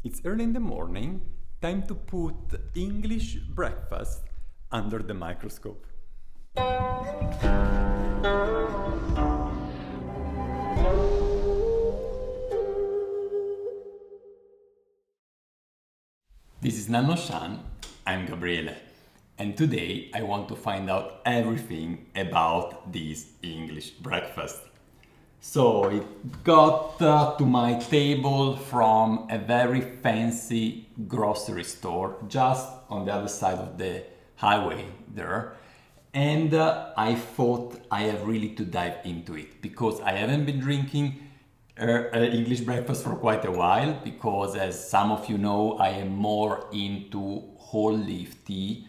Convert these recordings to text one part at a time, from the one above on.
It's early in the morning, time to put English breakfast under the microscope. This is nannuoshan, I'm Gabriele, and today I want to find out everything about this English breakfast. So it got to my table from a very fancy grocery store just on the other side of the highway there. And I thought I have really to dive into it because I haven't been drinking English breakfast for quite a while because, as some of you know, I am more into whole leaf tea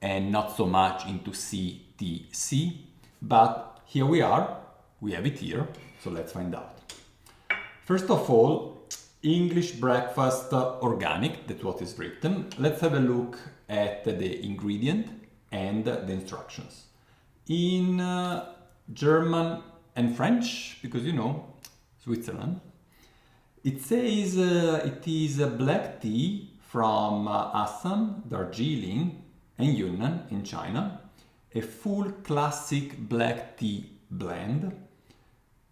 and not so much into CTC. But here we are, we have it here, so let's find out. First of all, English breakfast organic, that's what is written. Let's have a look at the ingredient and the instructions. In German and French, because you know, Switzerland, it says it is a black tea from Assam, Darjeeling and Yunnan in China, a full classic black tea blend,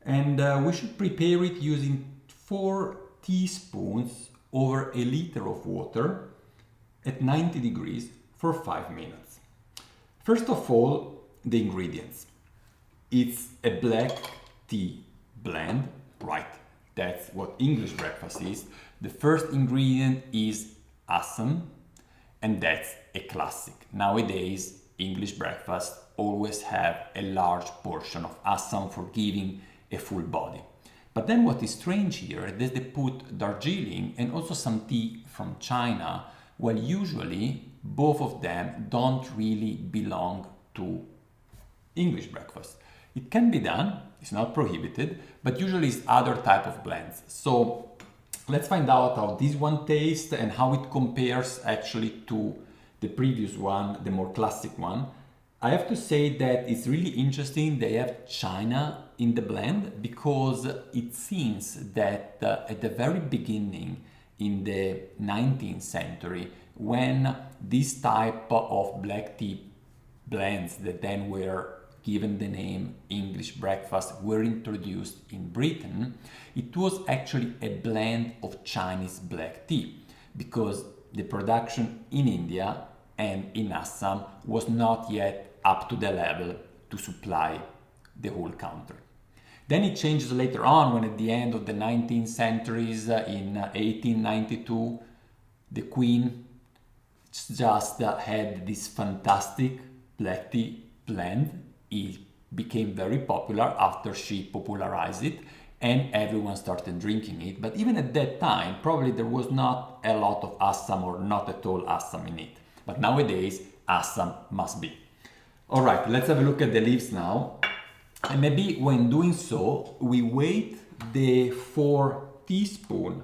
and we should prepare it using 4 teaspoons over a liter of water at 90 degrees for 5 minutes. First of all, the ingredients. It's a black tea blend, right? That's what English breakfast is. The first ingredient is Assam, and that's a classic. Nowadays, English breakfast always have a large portion of Assam for giving a full body. But then what is strange here is they put Darjeeling and also some tea from China, while usually both of them don't really belong to English breakfast. It can be done, it's not prohibited, but usually it's other type of blends. So let's find out how this one tastes and how it compares actually to the previous one, the more classic one. I have to say that it's really interesting they have China in the blend because it seems that at the very beginning in the 19th century, when this type of black tea blends that then were given the name English breakfast were introduced in Britain, it was actually a blend of Chinese black tea because the production in India and in Assam was not yet up to the level to supply the whole country. Then it changes later on when at the end of the 19th centuries, in 1892, the Queen just had this fantastic black tea blend. It became very popular after she popularized it and everyone started drinking it. But even at that time, probably there was not a lot of Assam or not at all Assam in it. But nowadays, Assam must be. All right, let's have a look at the leaves now. And maybe when doing so, we weight the 4 teaspoons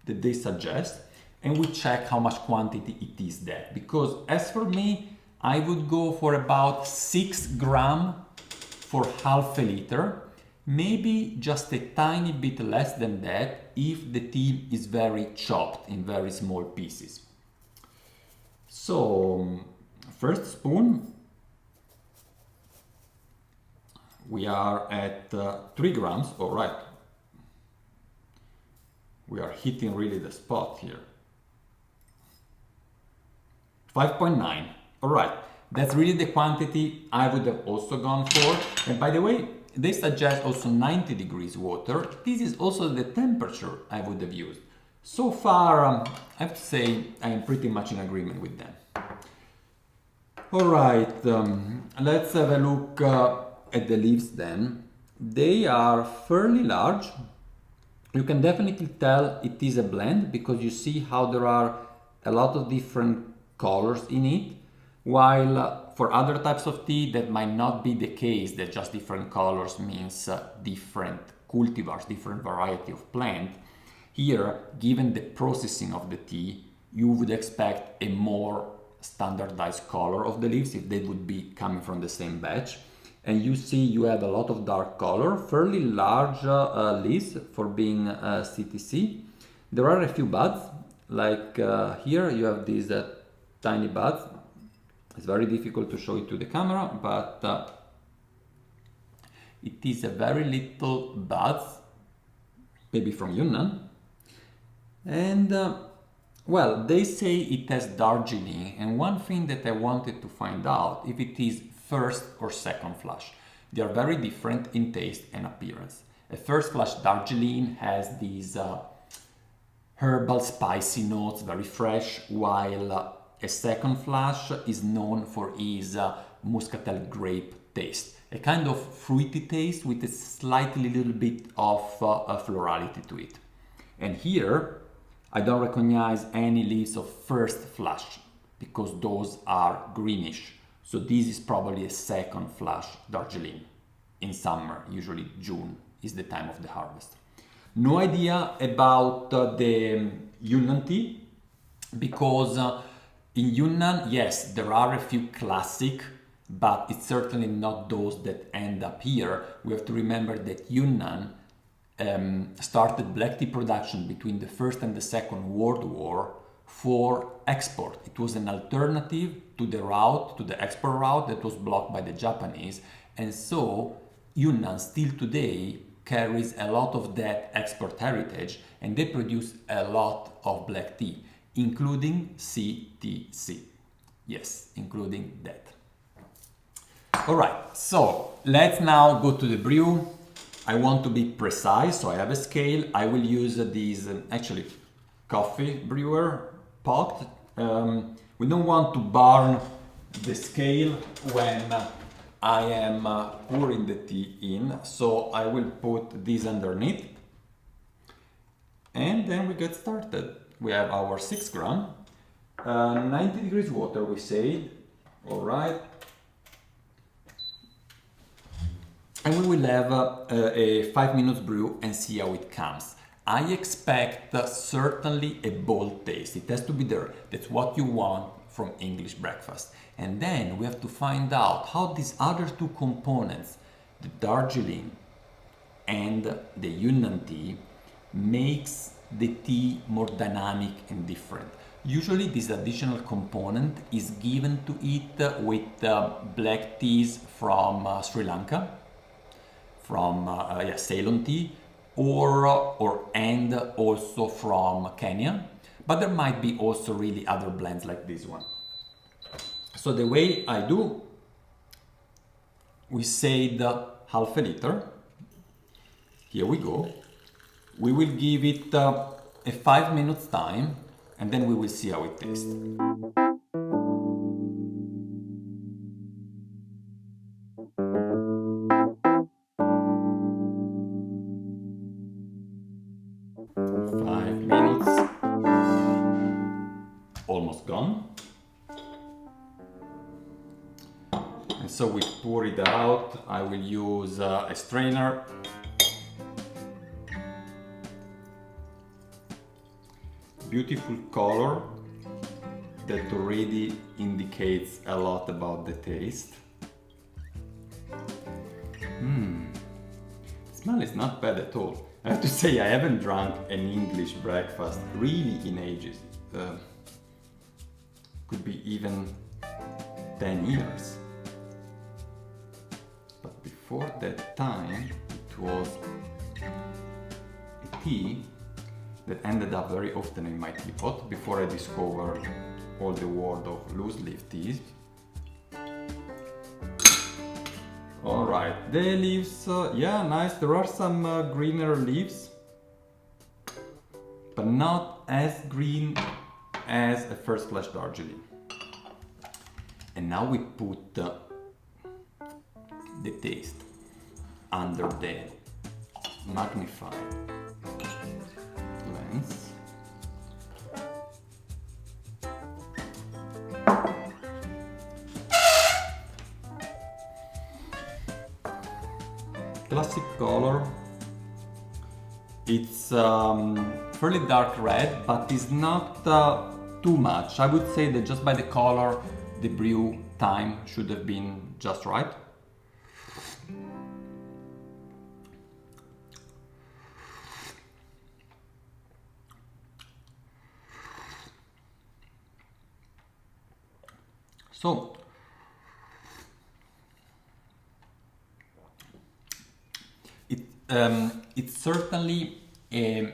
that they suggest and we check how much quantity it is there. Because as for me, I would go for about 6 grams for half a liter, maybe just a tiny bit less than that if the tea is very chopped in very small pieces. So, first spoon, we are at 3 grams, all right. We are hitting really the spot here. 5.9. All right, that's really the quantity I would have also gone for. And by the way, they suggest also 90 degrees water. This is also the temperature I would have used. So far, I have to say I am pretty much in agreement with them. All right, let's have a look at the leaves then. They are fairly large. You can definitely tell it is a blend because you see how there are a lot of different colors in it. While for other types of tea that might not be the case, that just different colors means different cultivars, different variety of plant. Here, given the processing of the tea, you would expect a more standardized color of the leaves if they would be coming from the same batch. And you see you have a lot of dark color, fairly large leaves for being CTC. There are a few buds, like here you have these tiny buds. It's very difficult to show it to the camera, but it is a very little buds, maybe from Yunnan. And well, they say it has Darjeeling, and one thing that I wanted to find out if it is first or second flush. They are very different in taste and appearance. A first flush Darjeeling has these herbal spicy notes, very fresh, while a second flush is known for its muscatel grape taste. A kind of fruity taste with a slightly little bit of florality to it. And here, I don't recognize any leaves of first flush because those are greenish. So this is probably a second flush Darjeeling in summer, usually June is the time of the harvest. No idea about the Yunnan tea because in Yunnan, yes, there are a few classic, but it's certainly not those that end up here. We have to remember that Yunnan started black tea production between the First and the Second World War for export. It was an alternative to the route, to the export route that was blocked by the Japanese. And so Yunnan still today carries a lot of that export heritage, and they produce a lot of black tea, including CTC. Yes, including that. All right, so let's now go to the brew. I want to be precise, so I have a scale. I will use these, actually, coffee brewer pot. We don't want to burn the scale when I am pouring the tea in, so I will put this underneath. And then we get started. We have our 6 gram, 90 degrees water, we say. All right. And we will have a 5 minutes brew and see how it comes. I expect certainly a bold taste. It has to be there. That's what you want from English breakfast. And then we have to find out how these other two components, the Darjeeling and the Yunnan tea, makes the tea more dynamic and different. Usually this additional component is given to it with black teas from Sri Lanka, from Ceylon tea, and also from Kenya, but there might be also really other blends like this one. So the way I do, we said half a liter. Here we go. We will give it a 5 minutes time, and then we will see how it tastes. Almost gone. And so we pour it out. I will use a strainer. Beautiful color that already indicates a lot about the taste. Smell is not bad at all. I have to say I haven't drunk an English breakfast really in ages. Could be even 10 years. But before that time, it was a tea that ended up very often in my teapot before I discovered all the world of loose leaf teas. All right, the leaves, yeah, nice. There are some greener leaves, but not as green as a first flush Darjeeling. And now we put the taste under the magnified lens. Classic color. It's fairly dark red, but it's not too much. I would say that just by the color, the brew time should have been just right. So it's certainly a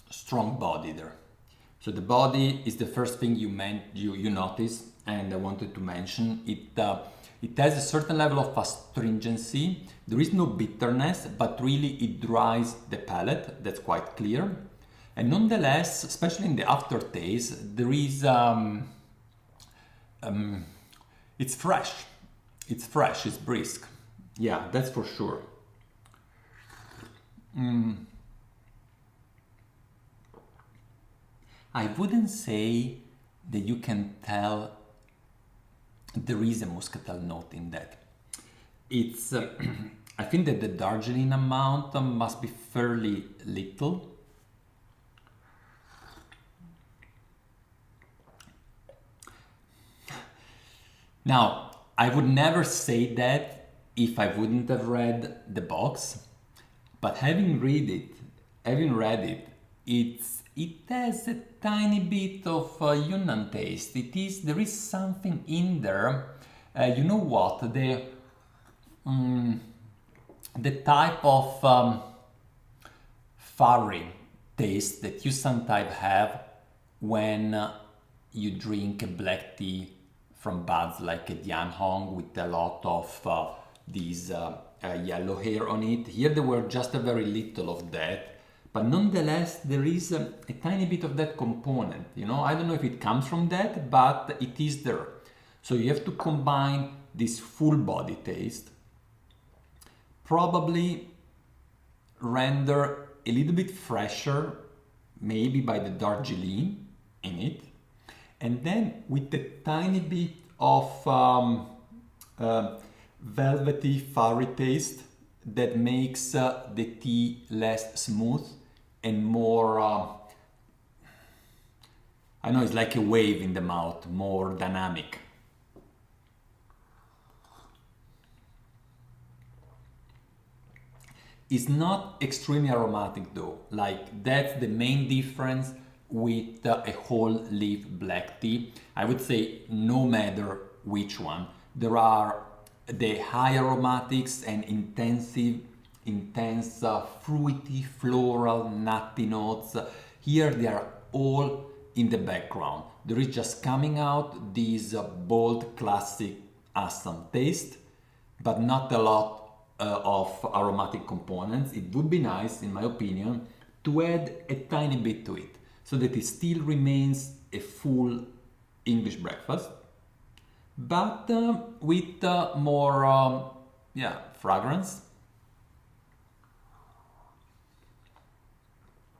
strong body there. So the body is the first thing you notice, and I wanted to mention it. It has a certain level of astringency. There is no bitterness, but really it dries the palate. That's quite clear. And nonetheless, especially in the aftertaste, there is it's fresh. It's fresh. It's brisk. Yeah, that's for sure. I wouldn't say that you can tell there is a muscatel note in that. It's I think that the Darjeeling amount must be fairly little. Now, I would never say that if I wouldn't have read the box, but having read it, it has a tiny bit of Yunnan taste. There is something in there. You know what? The type of furry taste that you sometimes have when you drink a black tea from buds like a Dian Hong with a lot of these yellow hair on it. Here there were just a very little of that, but nonetheless there is a tiny bit of that component. You know, I don't know if it comes from that, but it is there. So you have to combine this full body taste, probably render a little bit fresher, maybe by the Darjeeling in it, and then with a tiny bit of velvety furry taste that makes the tea less smooth and more I know, it's like a wave in the mouth, more dynamic. It's not extremely aromatic though, like that's the main difference with a whole leaf black tea. I would say no matter which one, there are the high aromatics and intense fruity, floral, nutty notes. Here they are all in the background. There is just coming out this bold classic Assam taste, but not a lot of aromatic components. It would be nice, in my opinion, to add a tiny bit to it, so that it still remains a full English breakfast, but with more fragrance.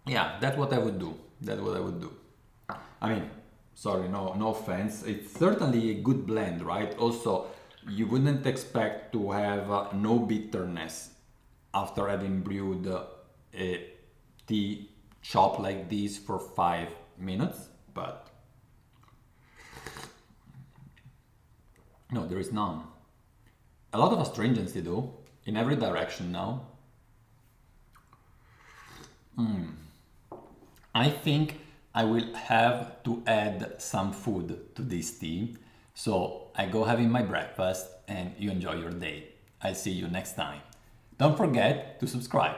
Yeah, that's what I would do. That's what I would do. I mean, sorry, no offense. It's certainly a good blend, right? Also, you wouldn't expect to have no bitterness after having brewed a tea chop like this for 5 minutes, but no, there is none. A lot of astringency though, in every direction now. I think I will have to add some food to this tea, so I go having my breakfast and you enjoy your day. I'll see you next time. Don't forget to subscribe.